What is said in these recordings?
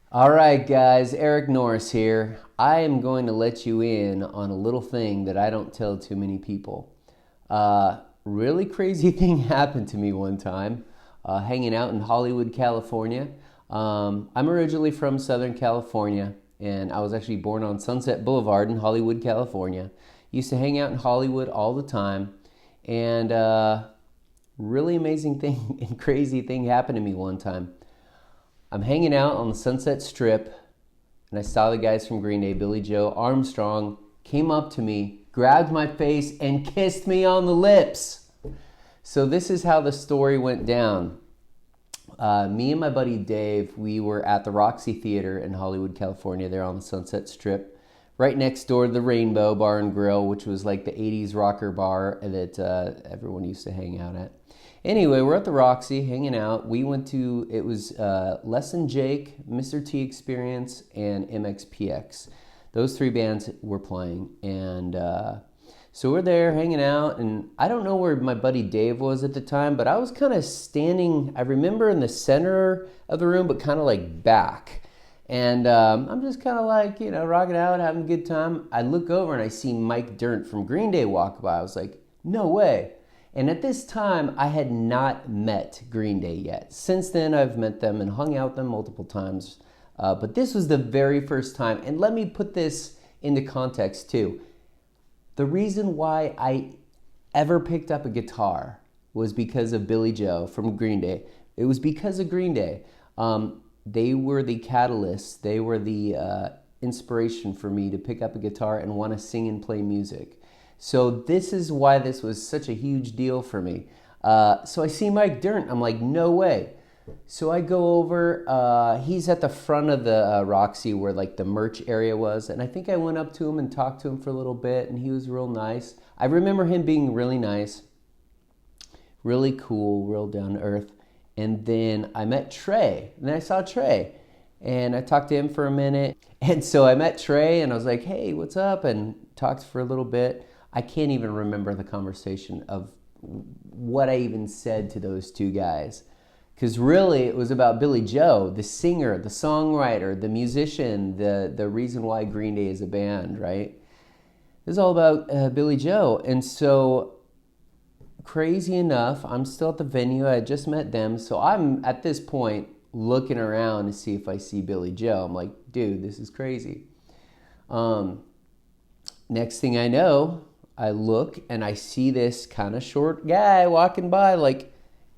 All right, guys, Eric Norris here. I am going to let you in on a little thing that I don't tell too many people. Really crazy thing happened to me one time hanging out in Hollywood, California. I'm originally from Southern California, and I was actually born on Sunset Boulevard in Hollywood, California. Used to hang out in Hollywood all the time, and really amazing thing and crazy thing happened to me one time. I'm hanging out on the Sunset Strip, and I saw the guys from Green Day, Billie Joe, Armstrong, came up to me, grabbed my face, and kissed me on the lips. So this is how the story went down. Me and my buddy Dave, we were at the Roxy Theater in Hollywood, California, there on the Sunset Strip, right next door to the Rainbow Bar and Grill, which was like the 80s rocker bar that everyone used to hang out at. Anyway, we're at the Roxy hanging out. We went to, it was Less Than Jake, Mr. T Experience, and MXPX. Those three bands were playing. And so we're there hanging out. And I don't know where my buddy Dave was at the time, but I was kind of standing, I remember in the center of the room, but kind of like back. And I'm just kind of like, rocking out, having a good time. I look over and I see Mike Dirnt from Green Day walk by. I was like, no way. And at this time, I had not met Green Day yet. Since then, I've met them and hung out with them multiple times. But this was the very first time. And let me put this into context, too. The reason why I ever picked up a guitar was because of Billie Joe from Green Day. It was because of Green Day. They were the catalyst. They were the inspiration for me to pick up a guitar and want to sing and play music. So this is why this was such a huge deal for me. So I see Mike Dirnt. I'm like, no way. So I go over. He's at the front of the Roxy where like the merch area was. And I think I went up to him and talked to him for a little bit. And he was real nice. I remember him being really nice, really cool, real down to earth. And then I met Trey. And then I saw Trey. And I talked to him for a minute. And so I met Trey and I was like, hey, what's up? And talked for a little bit. I can't even remember the conversation of what I even said to those two guys. Because really it was about Billie Joe, the singer, the songwriter, the musician, the reason why Green Day is a band, right? It was all about Billie Joe. And so crazy enough, I'm still at the venue. I had just met them. So I'm at this point looking around to see if I see Billie Joe. I'm like, dude, this is crazy. Next thing I know, I look and I see this kind of short guy walking by, like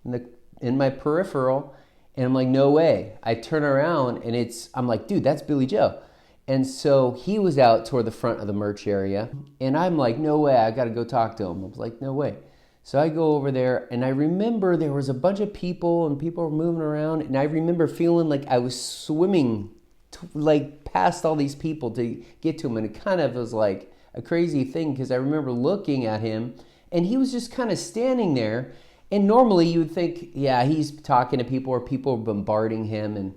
in my peripheral, and I'm like, no way. I turn around and I'm like, dude, that's Billie Joe. And so he was out toward the front of the merch area, and I'm like, no way, I got to go talk to him. I was like, no way. So I go over there, and I remember there was a bunch of people, and people were moving around, and I remember feeling like I was swimming like past all these people to get to him, and it kind of was like a crazy thing because I remember looking at him and he was just kind of standing there, and normally you would think, yeah, he's talking to people or people are bombarding him and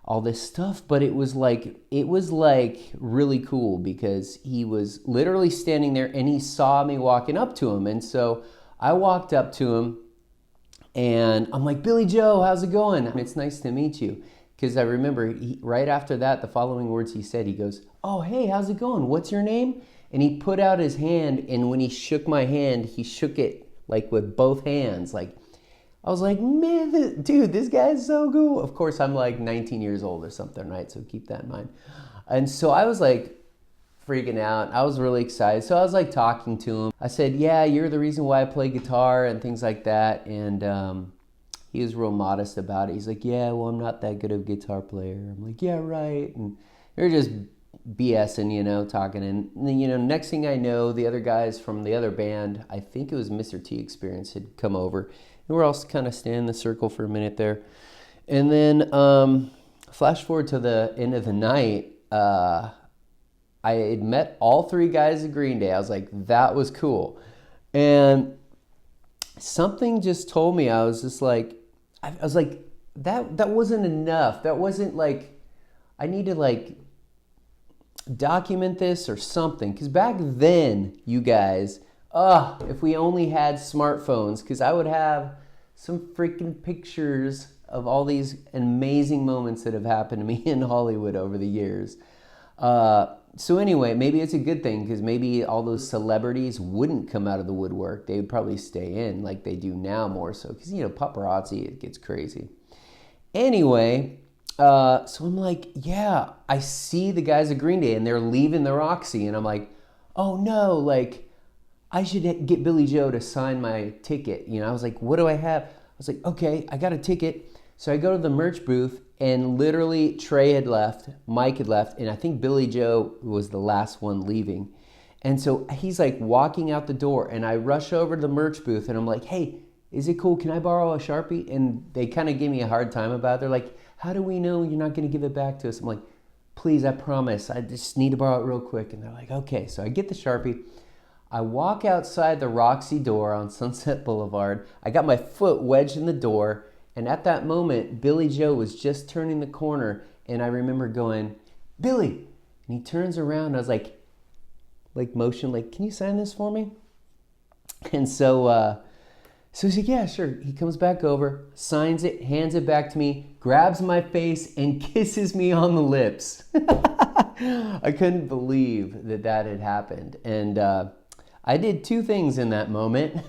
all this stuff, but it was like really cool because he was literally standing there and he saw me walking up to him. And so I walked up to him and I'm like, Billie Joe, how's it going? It's nice to meet you. Because I remember right after that, the following words he said, he goes, oh, hey, how's it going? What's your name? And he put out his hand, and when he shook my hand, he shook it like with both hands. Like, I was like, man, dude, this guy's so cool. Of course, I'm like 19 years old or something, right? So keep that in mind. And so I was like freaking out. I was really excited. So I was like talking to him. I said, yeah, you're the reason why I play guitar and things like that. And he was real modest about it. He's like, yeah, well, I'm not that good of a guitar player. I'm like, yeah, right. And they're just BSing, talking. And then, next thing I know, the other guys from the other band, I think it was Mr. T Experience, had come over. And we're all kind of standing in the circle for a minute there. And then flash forward to the end of the night, I had met all three guys at Green Day. I was like, that was cool. And something just told me, I was like, that wasn't enough. That wasn't like, I need to like document this or something. Because back then, you guys, if we only had smartphones, because I would have some freaking pictures of all these amazing moments that have happened to me in Hollywood over the years. So anyway, maybe it's a good thing because maybe all those celebrities wouldn't come out of the woodwork. They would probably stay in like they do now more so because, paparazzi, it gets crazy. Anyway, so I'm like, yeah, I see the guys at Green Day and they're leaving the Roxy. And I'm like, oh no, like I should get Billie Joe to sign my ticket. I was like, what do I have? I was like, okay, I got a ticket. So I go to the merch booth and literally Trey had left, Mike had left, and I think Billie Joe was the last one leaving. And so he's like walking out the door and I rush over to the merch booth and I'm like, hey, is it cool? Can I borrow a Sharpie? And they kind of gave me a hard time about it. They're like, how do we know you're not going to give it back to us? I'm like, please, I promise. I just need to borrow it real quick. And they're like, okay. So I get the Sharpie. I walk outside the Roxy door on Sunset Boulevard. I got my foot wedged in the door. And at that moment, Billie Joe was just turning the corner. And I remember going, Billie. And he turns around. And I was like motion, like, can you sign this for me? And so he's like, yeah, sure. He comes back over, signs it, hands it back to me, grabs my face, and kisses me on the lips. I couldn't believe that had happened. And I did two things in that moment.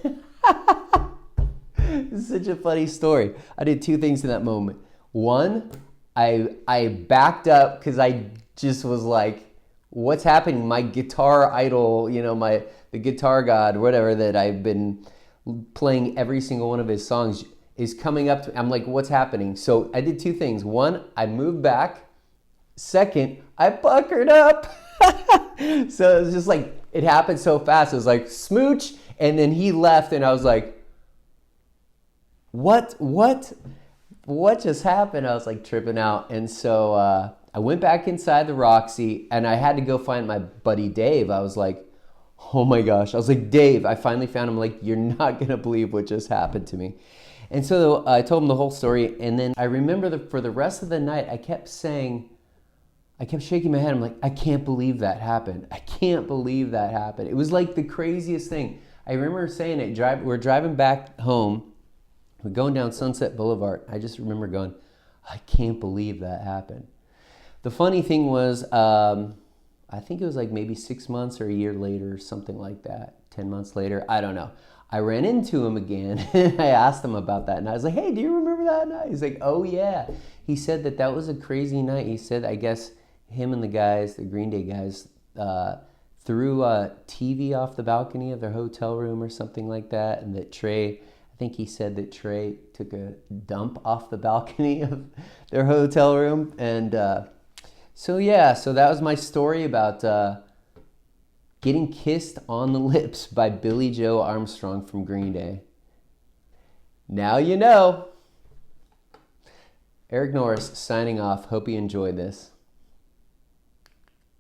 It's such a funny story. I did two things in that moment. One, I backed up because I just was like, what's happening? My guitar idol, the guitar god, whatever, that I've been playing every single one of his songs is coming up to me. I'm like, what's happening? So I did two things. One, I moved back. Second, I puckered up. So it was just like, it happened so fast. It was like smooch. And then he left and I was like, what just happened? I was like tripping out. And so I went back inside the Roxy and I had to go find my buddy Dave. I was like, oh my gosh. I was like, Dave, I finally found him. Like, you're not going to believe what just happened to me. And so I told him the whole story. And then I remember for the rest of the night, I kept shaking my head. I'm like, I can't believe that happened. I can't believe that happened. It was like the craziest thing. I remember saying it. We're driving back home. We're going down Sunset Boulevard. I just remember going, I can't believe that happened. The funny thing was, I think it was like maybe 6 months or a year later, something like that. 10 months later, I don't know. I ran into him again and I asked him about that. And I was like, hey, do you remember that night? He's like, oh yeah. He said that was a crazy night. He said, I guess him and the guys, the Green Day guys, threw a TV off the balcony of their hotel room or something like that. And that Trey, I think he said that Trey took a dump off the balcony of their hotel room. And so that was my story about getting kissed on the lips by Billie Joe Armstrong from Green Day. Now you know. Eric Norris signing off. Hope you enjoyed this.